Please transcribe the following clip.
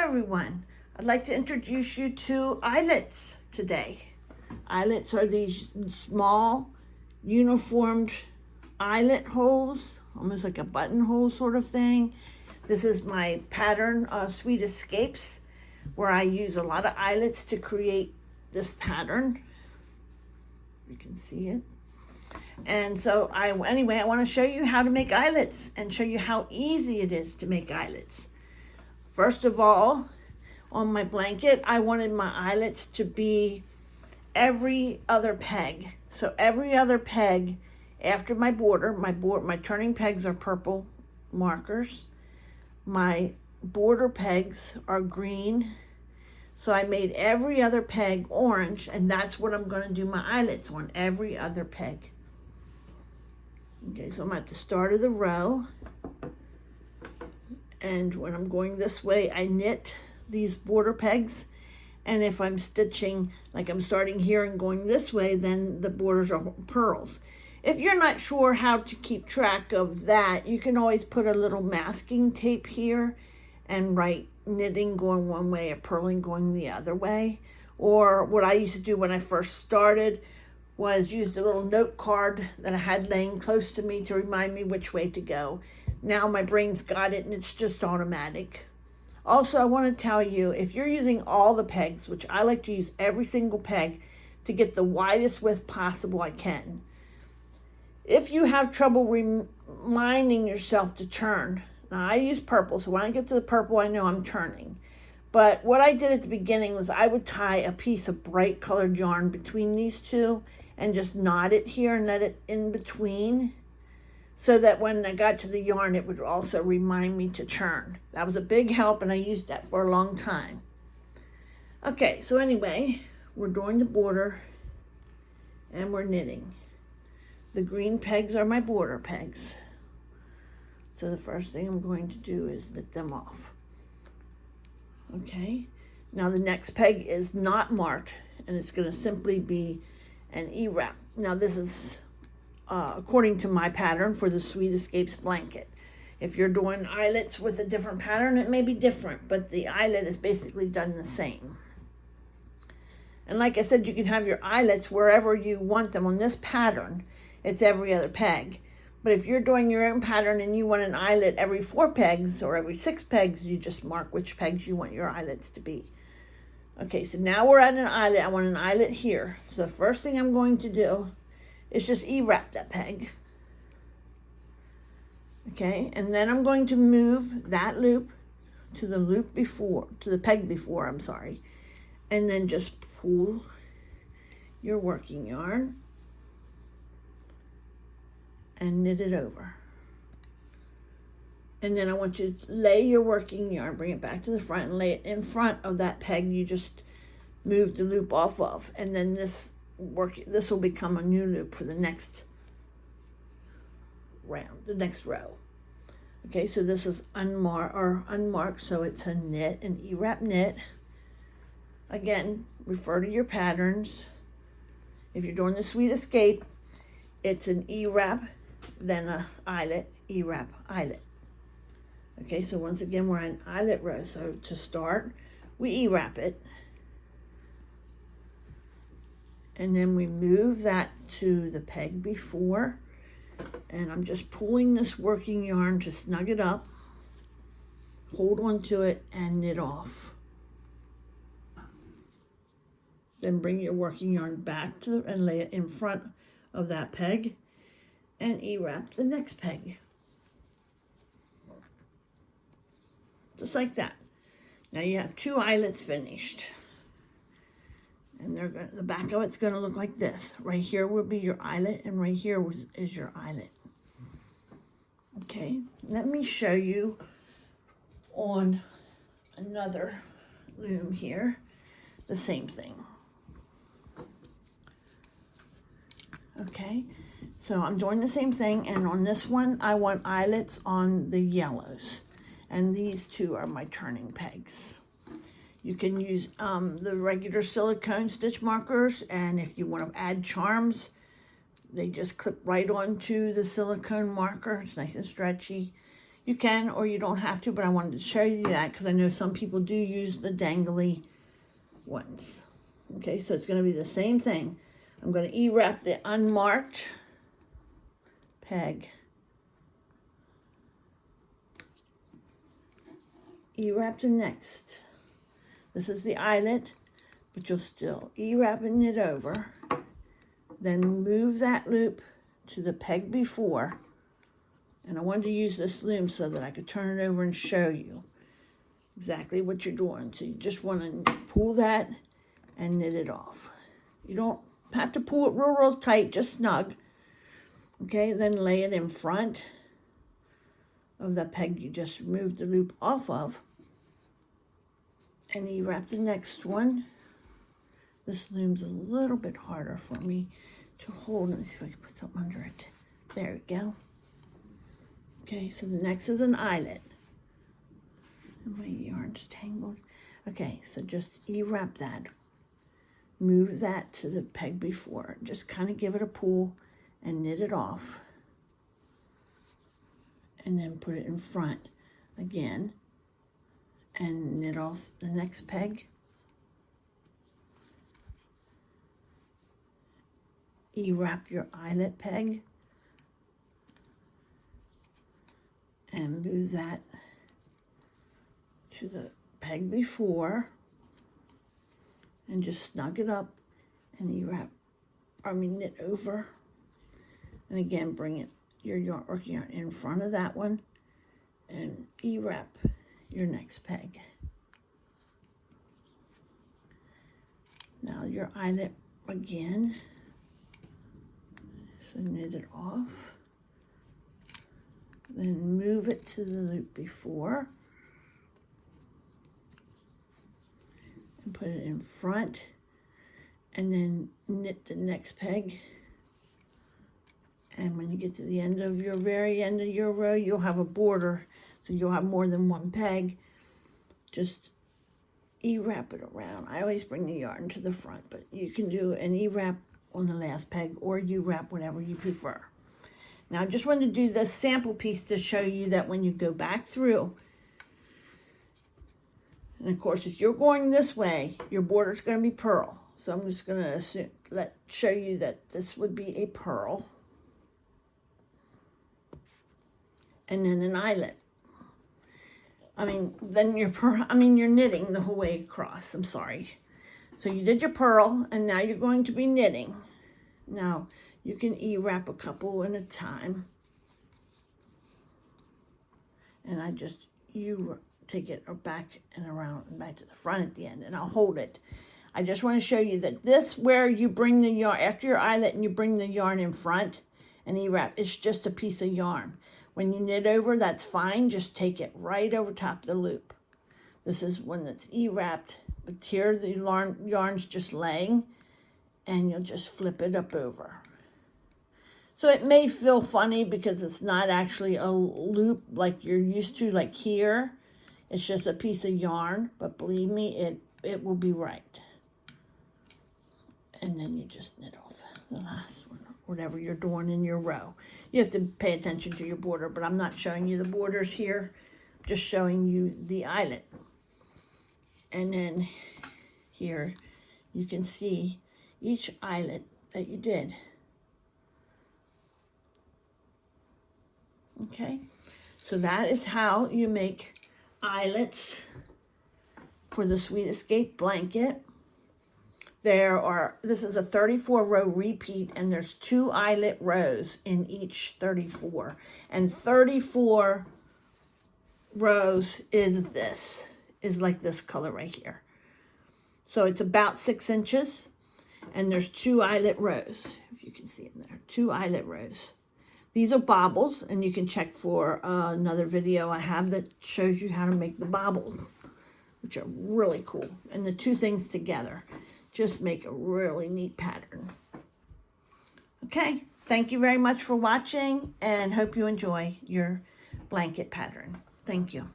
everyone. I'd like to introduce you to eyelets today. Eyelets are these small, uniformed eyelet holes, almost like a buttonhole sort of thing. This is my pattern, Sweet Escapes, where I use a lot of eyelets to create this pattern. You can see it. And so I want to show you how to make eyelets and show you how easy it is to make eyelets. First of all, on my blanket, I wanted my eyelets to be every other peg. So every other peg after my border, my turning pegs are purple markers. My border pegs are green. So I made every other peg orange, and that's what I'm going to do my eyelets on, every other peg. Okay, so I'm at the start of the row. And when I'm going this way, I knit these border pegs. And if I'm stitching, like I'm starting here and going this way, then the borders are pearls. If you're not sure how to keep track of that, you can always put a little masking tape here and write knitting going one way, or purling going the other way. Or what I used to do when I first started was use the little note card that I had laying close to me to remind me which way to go. Now my brain's got it and it's just automatic. Also, I want to tell you, if you're using all the pegs, which I like to use every single peg to get the widest width possible I can. If you have trouble reminding yourself to turn, now I use purple, so when I get to the purple, I know I'm turning. But what I did at the beginning was I would tie a piece of bright colored yarn between these two and just knot it here and let it in between, so that when I got to the yarn, it would also remind me to turn. That was a big help, and I used that for a long time. Okay, so anyway, we're doing the border, and we're knitting. The green pegs are my border pegs. So the first thing I'm going to do is knit them off. Okay, now the next peg is not marked, and it's going to simply be an E-wrap. Now this is according to my pattern for the Sweet Escapes blanket. If you're doing eyelets with a different pattern, it may be different, but the eyelet is basically done the same. And like I said, you can have your eyelets wherever you want them. On this pattern, it's every other peg. But if you're doing your own pattern and you want an eyelet every 4 pegs or every 6 pegs, you just mark which pegs you want your eyelets to be. Okay, so now we're at an eyelet. I want an eyelet here. So the first thing I'm going to do is just E-wrap that peg. Okay, and then I'm going to move that loop to the loop before, to the peg before, I'm sorry. And then just pull your working yarn and knit it over. And then I want you to lay your working yarn, bring it back to the front and lay it in front of that peg you just moved the loop off of. And then this will become a new loop for the next round, the next row. Okay, so this is unmarked, so it's a knit, an E-wrap knit. Again, refer to your patterns. If you're doing the Sweet Escape, it's an E-wrap, then a eyelet, E-wrap, eyelet. Okay, so once again, we're in eyelet row. So to start, we E-wrap it. And then we move that to the peg before. And I'm just pulling this working yarn to snug it up. Hold on to it and knit off. Then bring your working yarn back to and lay it in front of that peg and E-wrap the next peg. Just like that. Now you have 2 eyelets finished. And the back of it's going to look like this. Right here will be your eyelet, and right here is your eyelet. Okay, let me show you on another loom here the same thing. Okay, so I'm doing the same thing, and on this one I want eyelets on the yellows, and these 2 are my turning pegs. You can use the regular silicone stitch markers, and if you want to add charms, they just clip right onto the silicone marker. It's nice and stretchy. You can or you don't have to, but I wanted to show you that because I know some people do use the dangly ones. Okay, so it's going to be the same thing. I'm going to E-wrap the unmarked peg. E-wrap the next. This is the eyelet, but you'll still E-wrap and knit over. Then move that loop to the peg before. And I wanted to use this loom so that I could turn it over and show you exactly what you're doing. So you just want to pull that and knit it off. You don't have to pull it real tight, just snug. Okay, then lay it in front of the peg you just removed the loop off of. And you wrap the next one. This loom's a little bit harder for me to hold. Let me see if I can put something under it. There we go. Okay, so the next is an eyelet. And my yarn's tangled. Okay, so just E-wrap that. Move that to the peg before. Just kind of give it a pull and knit it off. And then put it in front again. And knit off the next peg. E-wrap your eyelet peg. And move that to the peg before. And just snug it up and knit over. And again, bring it, your yarn, working yarn in front of that one. And E-wrap your next peg. Now your eyelet again. So knit it off. Then move it to the loop before. And put it in front. And then knit the next peg. And when you get to the end of your very end of your row, you'll have a border. So you'll have more than one peg. Just E-wrap it around. I always bring the yarn to the front, but you can do an E-wrap on the last peg or U-wrap, whatever you prefer. Now, I just wanted to do this sample piece to show you that when you go back through, and of course, if you're going this way, your border's going to be purl. So I'm just going to show you that this would be a purl. And then an eyelet. Then you're knitting the whole way across. I'm sorry. So you did your purl, and now you're going to be knitting. Now, you can E-wrap a couple at a time. And I just, take it back and around and back to the front at the end, and I'll hold it. I just want to show you that this, where you bring the yarn, after your eyelet and you bring the yarn in front and E-wrap, it's just a piece of yarn. When you knit over, that's fine. Just take it right over top of the loop. This is when it's E-wrapped, but here the yarn's just laying, and you'll just flip it up over. So it may feel funny because it's not actually a loop like you're used to, like here. It's just a piece of yarn, but believe me, it will be right. And then you just knit off the last one, whatever you're doing in your row. You have to pay attention to your border, but I'm not showing you the borders here. I'm just showing you the eyelet. And then here you can see each eyelet that you did. Okay, so that is how you make eyelets for the Sweet Escape blanket. This is a 34 row repeat, and there's 2 eyelet rows in each 34. And 34 rows is like this color right here. So it's about 6 inches, and there's 2 eyelet rows, if you can see in there, 2 eyelet rows. These are bobbles, and you can check for another video I have that shows you how to make the bobbles, which are really cool. And the 2 things together just make a really neat pattern. Okay, thank you very much for watching, and hope you enjoy your blanket pattern. Thank you.